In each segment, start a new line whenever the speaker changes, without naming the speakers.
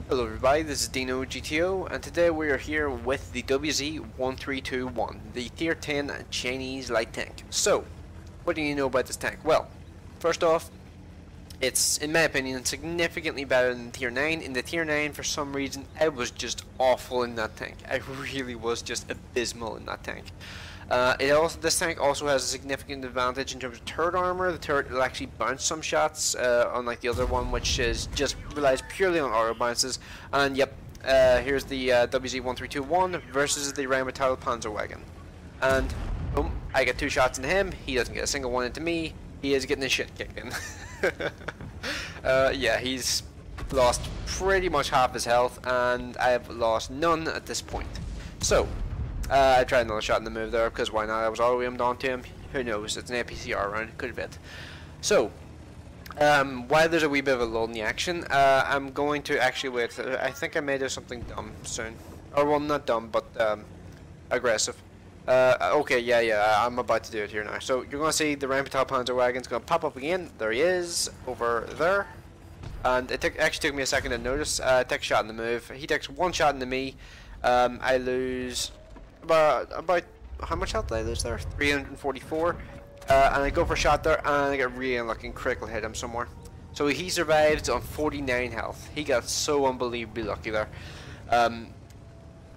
Hello everybody, this is Dino GTO, and today we are here with the WZ-132-1, the Tier 10 Chinese light tank. So, what do you know about this tank? Well, first off, it's, in my opinion, significantly better than Tier 9. In the Tier 9, for some reason, I was just awful in that tank. I really was just abysmal in that tank. This tank also has a significant advantage in terms of turret armor. The turret will actually bounce some shots, unlike the other one, which is just relies purely on auto bounces. And yep, here's the WZ-132-1 versus the Rheinmetall Panzerwagen. And boom, I get 2 shots into him. He doesn't get a single one into me. He is getting his shit kicked in. Yeah, he's lost pretty much half his health, and I have lost none at this point. So, I tried another shot in the move there, because why not? I was all aimed onto him. Who knows? It's an APCR round. Could have hit. So, while there's a wee bit of a lull in the action, I'm going to actually wait. I think I may do something dumb soon. Or, well, not dumb, but aggressive. Okay, yeah, I'm about to do it here now. So, you're going to see the Rheinmetall Panzerwagen's going to pop up again. There he is, over there. And it actually took me a second to notice. I take a shot in the move. He takes 1 shot into me. I lose about how much health did I lose there? 344. And I go for a shot there, and I get really unlucky and critical hit him somewhere. So he survived on 49 health. He got so unbelievably lucky there. And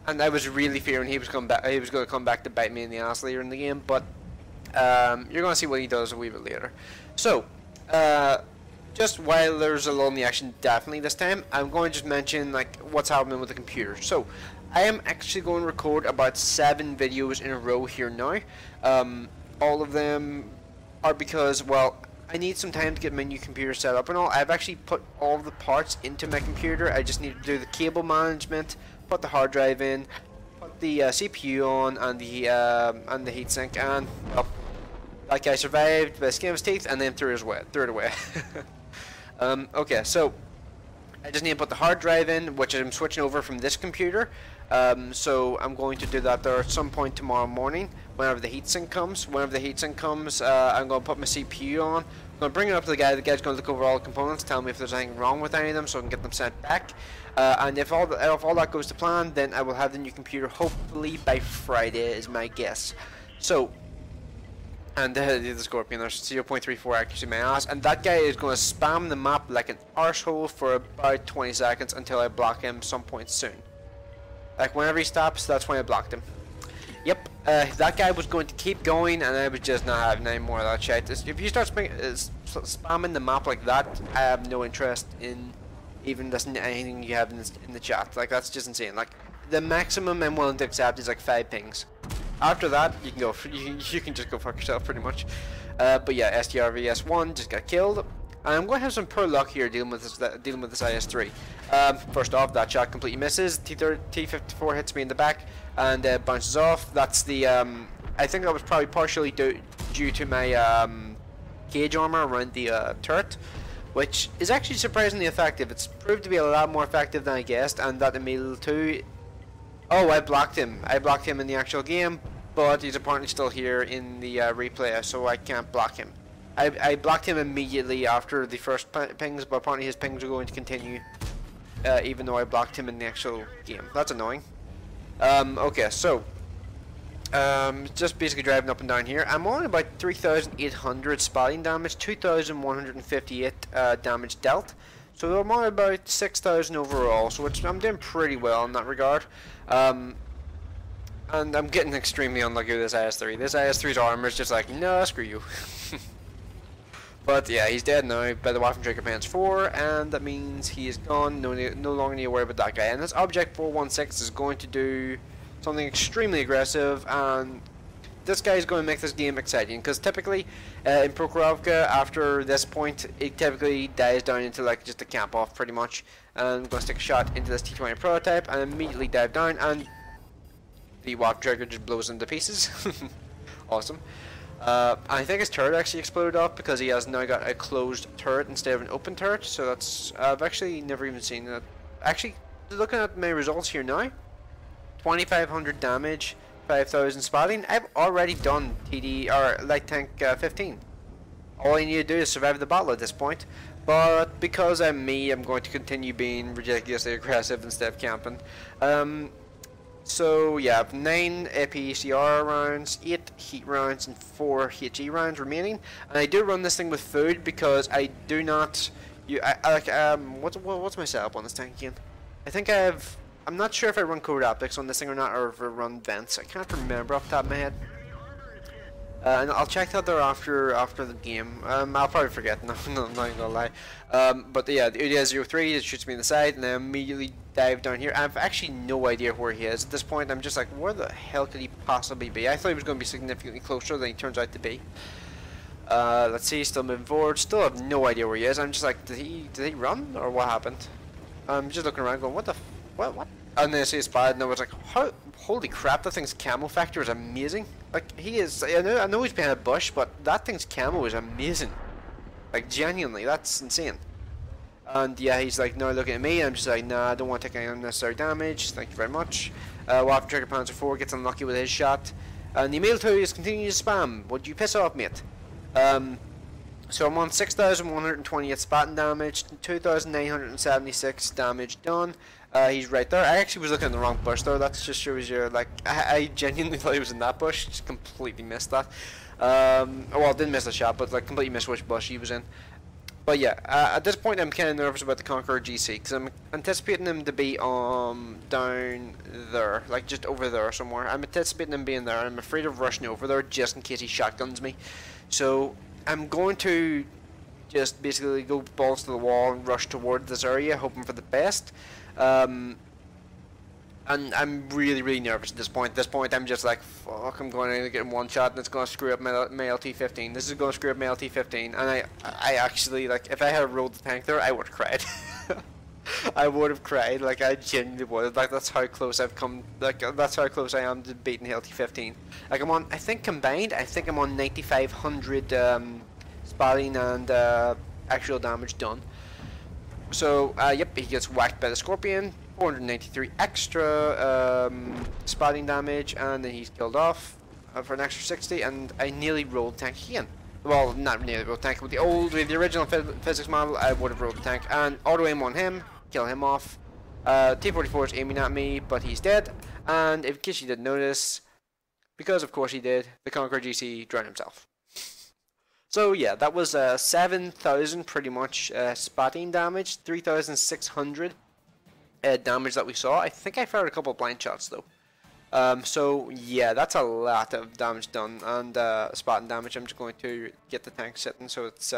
I was really fearing he was going to come back to bite me in the ass later in the game. But you're going to see what he does a wee bit later. So just while there's a lull in the action, definitely this time, I'm going to just mention like what's happening with the computer. So I am actually going to record about 7 videos in a row here now. All of them are because, well, I need some time to get my new computer set up and all. I've actually put all of the parts into my computer. I just need to do the cable management, put the hard drive in, put the CPU on, and the heatsink, and well, that guy survived by the skin of his teeth and then threw it away. Okay, so I just need to put the hard drive in, which I'm switching over from this computer. So I'm going to do that there at some point tomorrow morning, whenever the heatsink comes. Whenever the heatsink comes, I'm going to put my CPU on. I'm going to bring it up to the guy. The guy's going to look over all the components, tell me if there's anything wrong with any of them, so I can get them sent back. And if all that goes to plan, then I will have the new computer hopefully by Friday, is my guess. So, and the Scorpion, there's 0.34 accuracy my ass, and that guy is going to spam the map like an arsehole for about 20 seconds until I block him some point soon. Like whenever he stops, that's when I blocked him. Yep, that guy was going to keep going, and I was just not having any more of that shit. If you start spamming the map like that, I have no interest in even listening to anything you have in the chat. Like, that's just insane. Like, the maximum I'm willing to accept is like 5 pings. After that, you can go. You can just go fuck yourself, pretty much. But yeah, STRVS1 just got killed. I'm going to have some poor luck here dealing with this IS-3. First off, that shot completely misses. T-54 hits me in the back and bounces off. That's the I think that was probably partially due to my gauge armor around the turret, which is actually surprisingly effective. It's proved to be a lot more effective than I guessed, and that Emil too. Oh, I blocked him. I blocked him in the actual game, but he's apparently still here in the replay, so I can't block him. I blocked him immediately after the first pings, but apparently his pings are going to continue, even though I blocked him in the actual game. That's annoying. Okay, so just basically driving up and down here. I'm on about 3,800 spotting damage, 2,158 damage dealt. So I'm on about 6,000 overall, so I'm doing pretty well in that regard. And I'm getting extremely unlucky with this IS-3. This IS-3's armor is just like, no, screw you. But yeah, he's dead now by the Waffenträger Panzer 4, and that means he is gone. No longer need to worry about that guy. And this Object 416 is going to do something extremely aggressive, and this guy is going to make this game exciting, because typically in Prokhorovka, after this point, it typically dies down into like just a camp off pretty much. And I'm going to stick a shot into this T-20 prototype and immediately dive down, and the Waffenträger just blows into pieces. Awesome. I think his turret actually exploded off because he has now got a closed turret instead of an open turret, so that's, I've actually never even seen that. Actually, looking at my results here now, 2,500 damage, 5,000 spotting. I've already done TD or light tank 15. All I need to do is survive the battle at this point. But because I'm me, I'm going to continue being ridiculously aggressive instead of camping. So yeah, I have 9 APCR rounds, 8 heat rounds, and 4 HE rounds remaining. And I do run this thing with food because I do not. I like what's my setup on this tank again? I think I have. I'm not sure if I run code optics on this thing or not, or if I run vents. I can't remember off the top of my head. And I'll check that there after the game. I'll probably forget. No, I'm not gonna lie. But yeah, the WZ-03 it shoots me in the side, and I immediately dive down here. I have actually no idea where he is at this point. I'm just like, where the hell could he possibly be? I thought he was going to be significantly closer than he turns out to be. Let's see, still moving forward. Still have no idea where he is. I'm just like, did he run or what happened? I'm just looking around, going, what? And then I see a spot, and I was like, holy crap, that thing's camo factor is amazing. Like, he is, I know he's behind a bush, but that thing's camo is amazing. Like, genuinely, that's insane. And yeah, he's like, now looking at me, and I'm just like, nah, I don't want to take any unnecessary damage, thank you very much. Waffen Trigger Panzer 4 gets unlucky with his shot. And the Emil 2 is continuing to spam. Would you piss off, mate? So I'm on 6,128 spotting damage, 2,976 damage done. He's right there. I actually was looking in the wrong bush though. That just shows you, like, I genuinely thought he was in that bush. Just completely missed that. Well, didn't miss the shot, but like completely missed which bush he was in. But yeah, at this point I'm kind of nervous about the Conqueror GC because I'm anticipating him to be down there, like just over there somewhere. I'm anticipating him being there. I'm afraid of rushing over there just in case he shotguns me. So I'm going to just basically go balls to the wall and rush toward this area, hoping for the best. And I'm really nervous at this point. At this point, I'm just like, fuck, I'm going to get in one shot and it's going to screw up my LT15. This is going to screw up my LT15. And I actually, like, if I had rolled the tank there, I would have cried. I would have cried, like, I genuinely would have. Like, that's how close I've come, like, that's how close I am to beating the LT15. Like, I'm on, I think combined, I think I'm on 9,500 spotting and actual damage done. So, yep, he gets whacked by the Scorpion, 493 extra spotting damage, and then he's killed off for an extra 60, and I nearly rolled the tank again. Well, not nearly rolled the tank, with the original physics model, I would have rolled the tank, and auto aim on him, kill him off. T-44 is aiming at me, but he's dead, and in case you didn't notice, because of course he did, the Conqueror GC drowned himself. So yeah, that was 7,000 pretty much spotting damage, 3,600 damage that we saw. I think I fired a couple of blind shots though. So yeah, that's a lot of damage done, and spotting damage. I'm just going to get the tank sitting so it's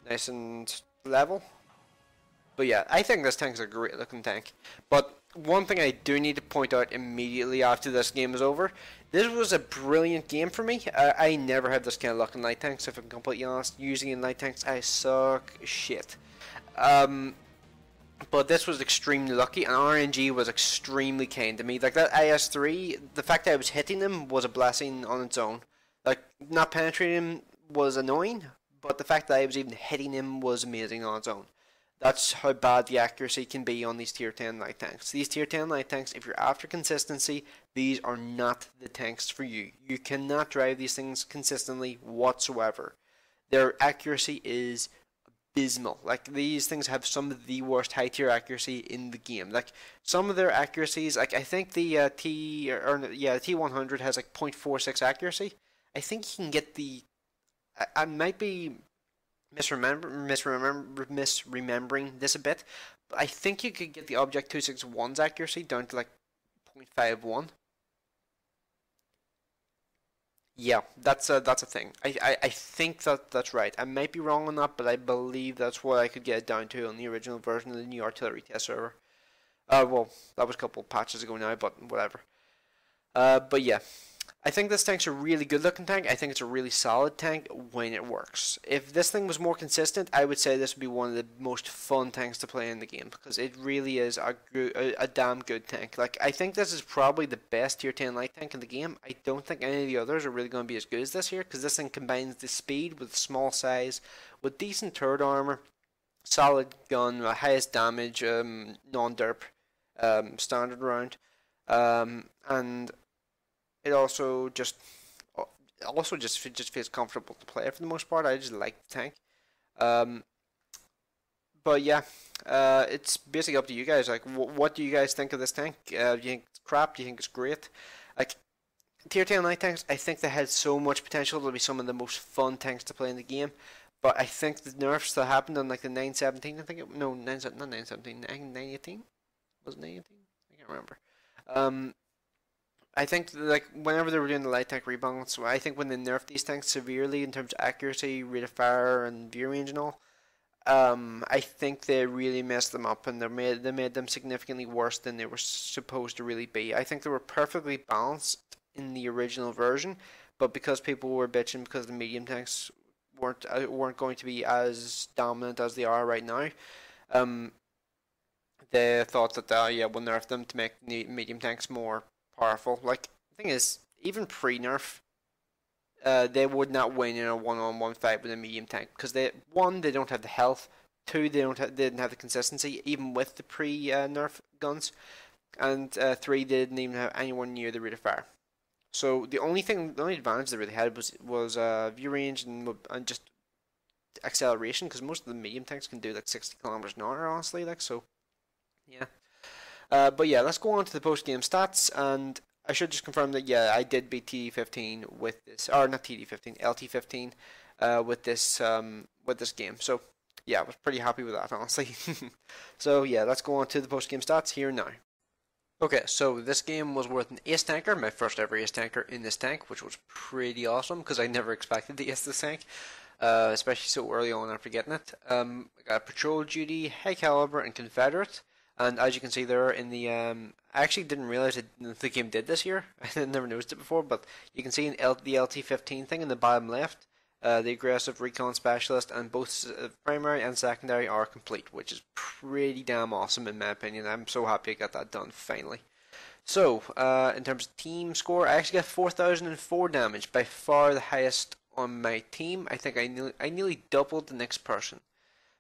nice and level. But yeah, I think this tank's a great looking tank. But one thing I do need to point out immediately after this game is over, this was a brilliant game for me. I never had this kind of luck in light tanks, if I'm completely honest. Usually in light tanks, I suck shit. But this was extremely lucky, and RNG was extremely kind to me. Like, that IS-3, the fact that I was hitting him was a blessing on its own. Like, not penetrating him was annoying, but the fact that I was even hitting him was amazing on its own. That's how bad the accuracy can be on these tier 10 light tanks. These tier 10 light tanks, if you're after consistency, these are not the tanks for you. You cannot drive these things consistently whatsoever. Their accuracy is abysmal. Like, these things have some of the worst high tier accuracy in the game. Like, some of their accuracies, like, I think the T100 has like 0.46 accuracy. I think you can get the, I might be misremembering this a bit, but I think you could get the Object 261's accuracy down to like 0.51. Yeah, that's a thing. I think that's right. I might be wrong on that, but I believe that's what I could get it down to on the original version of the new artillery test server. Well, that was a couple patches ago now, but whatever. But yeah, I think this tank's a really good looking tank. I think it's a really solid tank when it works. If this thing was more consistent, I would say this would be one of the most fun tanks to play in the game, because it really is a damn good tank. Like, I think this is probably the best tier 10 light tank in the game. I don't think any of the others are really going to be as good as this here, because this thing combines the speed with small size, with decent turret armor, solid gun, highest damage, non-derp, standard round, and it also just feels comfortable to play for the most part. I just like the tank. But yeah, it's basically up to you guys. Like, what do you guys think of this tank? Do you think it's crap? Do you think it's great? Like, Tier 10 light tanks, I think they had so much potential. They'll be some of the most fun tanks to play in the game. But I think the nerfs that happened on like the 917, I think no, not 917, 918? Was it 918? I can't remember. Um, I think like whenever they were doing the light tank rebalance, I think when they nerfed these tanks severely in terms of accuracy, rate of fire, and view range and all, I think they really messed them up and they made them significantly worse than they were supposed to really be. I think they were perfectly balanced in the original version, but because people were bitching because the medium tanks weren't going to be as dominant as they are right now, um, they thought that yeah, we'll nerf them to make medium tanks more powerful. Like the thing is, even pre-nerf, they would not win in a one-on-one fight with a medium tank because they don't have the health, two they didn't have the consistency even with the pre-nerf guns, and three they didn't even have anyone near the rate of fire. So the only advantage they really had was view range and just acceleration because most of the medium tanks can do like 60 kilometers an hour honestly, like so. Yeah. But yeah, let's go on to the post game stats, and I should just confirm that yeah, I did beat TD15 with this, or not TD15, LT15, with this game. So yeah, I was pretty happy with that honestly. So yeah, let's go on to the post game stats here now. Okay, so this game was worth an ace tanker, my first ever ace tanker in this tank, which was pretty awesome because I never expected to ace this tank, especially so early on after getting it. I got patrol duty, high caliber, and Confederate. And as you can see there in the, I actually didn't realize the game did this here. I never noticed it before, but you can see in the LT15 thing in the bottom left, the aggressive recon specialist and both primary and secondary are complete, which is pretty damn awesome in my opinion. I'm so happy I got that done finally. So, in terms of team score, I actually got 4,004 damage, by far the highest on my team. I think I nearly doubled the next person,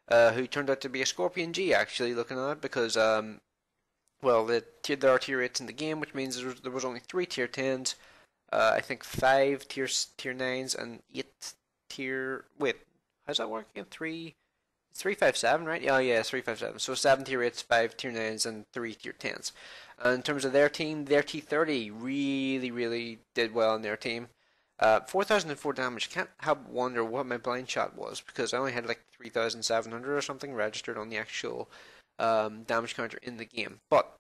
who turned out to be a Scorpion G actually, looking at it, because well, there are tier 8s in the game, which means there was only 3 tier 10s, I think 5 tier 9s, and 8 tier. Wait, how's that work again? 357, right? Oh yeah, it's 357. So 7 tier 8s, 5 tier 9s, and 3 tier 10s. And in terms of their team, their T30 really did well in their team. 4,004 damage. Can't help wonder what my blind shot was because I only had like 3,700 or something registered on the actual damage counter in the game. But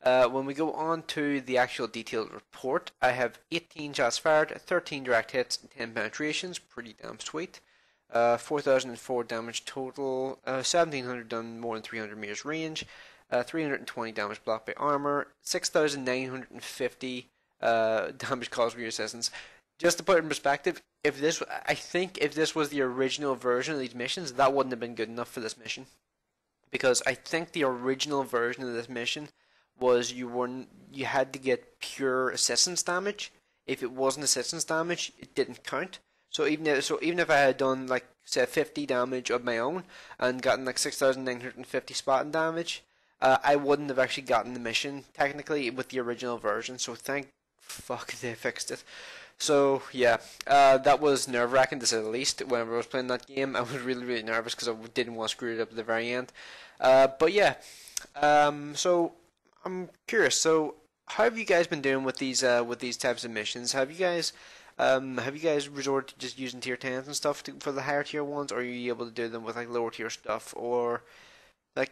when we go on to the actual detailed report, I have 18 shots fired, 13 direct hits, and 10 penetrations. Pretty damn sweet. 4,004 damage total, 1,700 done more than 300 meters range, 320 damage blocked by armor, 6,950 damage caused by your assistance. Just to put it in perspective, I think if this was the original version of these missions, that wouldn't have been good enough for this mission. Because I think the original version of this mission was you had to get pure assistance damage. If it wasn't assistance damage, it didn't count. So even if I had done like say 50 damage of my own and gotten like 6,950 spotting damage, I wouldn't have actually gotten the mission technically with the original version. So thank fuck they fixed it. So yeah, that was nerve-wracking to say the least. Whenever I was playing that game, I was really nervous because I didn't want to screw it up at the very end. But yeah, so I'm curious. So how have you guys been doing with these types of missions? Have you guys resorted to just using tier 10s and stuff for the higher tier ones, or are you able to do them with like lower tier stuff, or like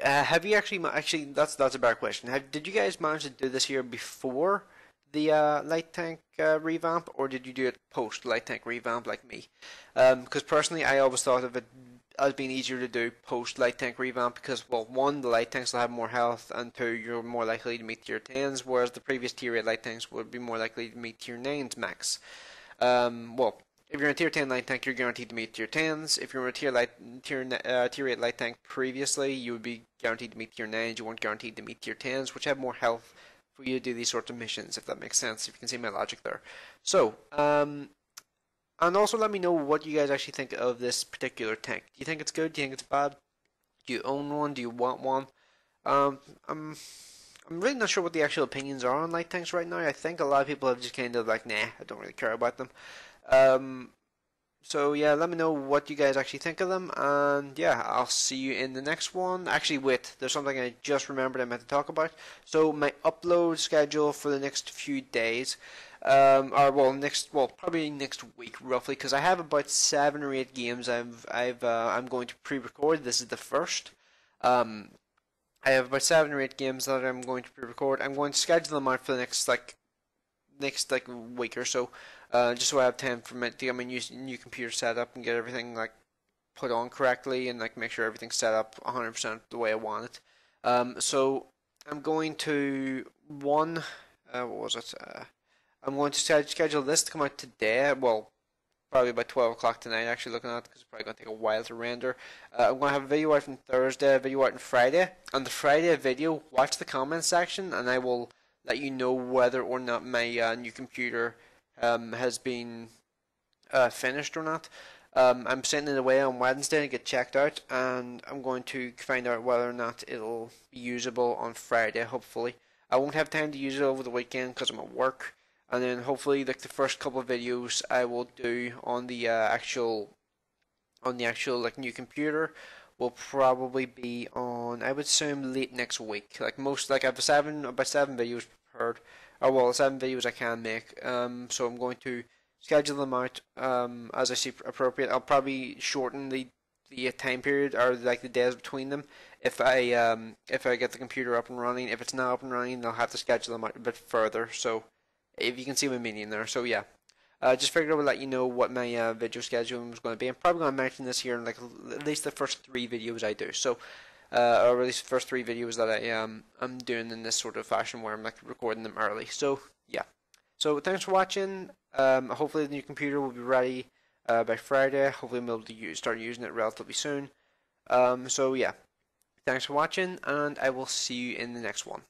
have you actually that's a better question. Did you guys manage to do this here before the light tank revamp, or did you do it post light tank revamp like me? Because personally, I always thought of it as being easier to do post light tank revamp because, well, one, the light tanks will have more health, and two, you're more likely to meet tier 10s, whereas the previous tier 8 light tanks would be more likely to meet tier 9s max. Well, if you're in a tier 10 light tank, you're guaranteed to meet tier 10s. If you're in a tier 8 light tank previously, you would be guaranteed to meet tier 9s. You weren't guaranteed to meet tier 10s, which have more health for you to do these sorts of missions, if that makes sense, if you can see my logic there. So, and also let me know what you guys actually think of this particular tank. Do you think it's good? Do you think it's bad? Do you own one? Do you want one? Um, I'm I'm really not sure what the actual opinions are on light tanks right now. I think a lot of people have just kind of like, nah, I don't really care about them. Um, So yeah, let me know what you guys actually think of them, and yeah, I'll see you in the next one. Actually, wait, there's something I just remembered I meant to talk about. So my upload schedule for the next few days, or well, probably next week roughly, because I have about 7 or 8 games I'm going to pre-record. This is the first. Um, I have about 7 or 8 games that I'm going to pre-record. I'm going to schedule them out for the next week or so, just so I have time for me to get my new computer set up and get everything like put on correctly and like make sure everything's set up 100% the way I want it. So I'm going to what was it? I'm going to schedule this to come out today. Well, probably about 12 o'clock tonight. Actually, looking at it because it's probably going to take a while to render. I'm going to have a video out on Thursday, a video out on Friday. On the Friday video, watch the comments section, and I will let you know whether or not my new computer has been finished or not. I'm sending it away on Wednesday to get checked out, and I'm going to find out whether or not it'll be usable on Friday, hopefully. I won't have time to use it over the weekend because I'm at work, and then hopefully like the first couple of videos I will do on the actual like new computer will probably be on, I would assume, late next week. Like I have about 7 videos prepared, or well, 7 videos I can make. So I'm going to schedule them out as I see appropriate. I'll probably shorten the time period or like the days between them if I get the computer up and running. If it's not up and running, I'll have to schedule them out a bit further. So if you can see my meaning there. So yeah. Just figured I would let you know what my video scheduling was going to be. I'm probably going to mention this here in like at least the first 3 videos I do. So, or at least the first 3 videos that I'm doing in this sort of fashion where I'm like recording them early. So yeah. So thanks for watching. Hopefully the new computer will be ready by Friday. Hopefully I'll be able to start using it relatively soon. So yeah. Thanks for watching, and I will see you in the next one.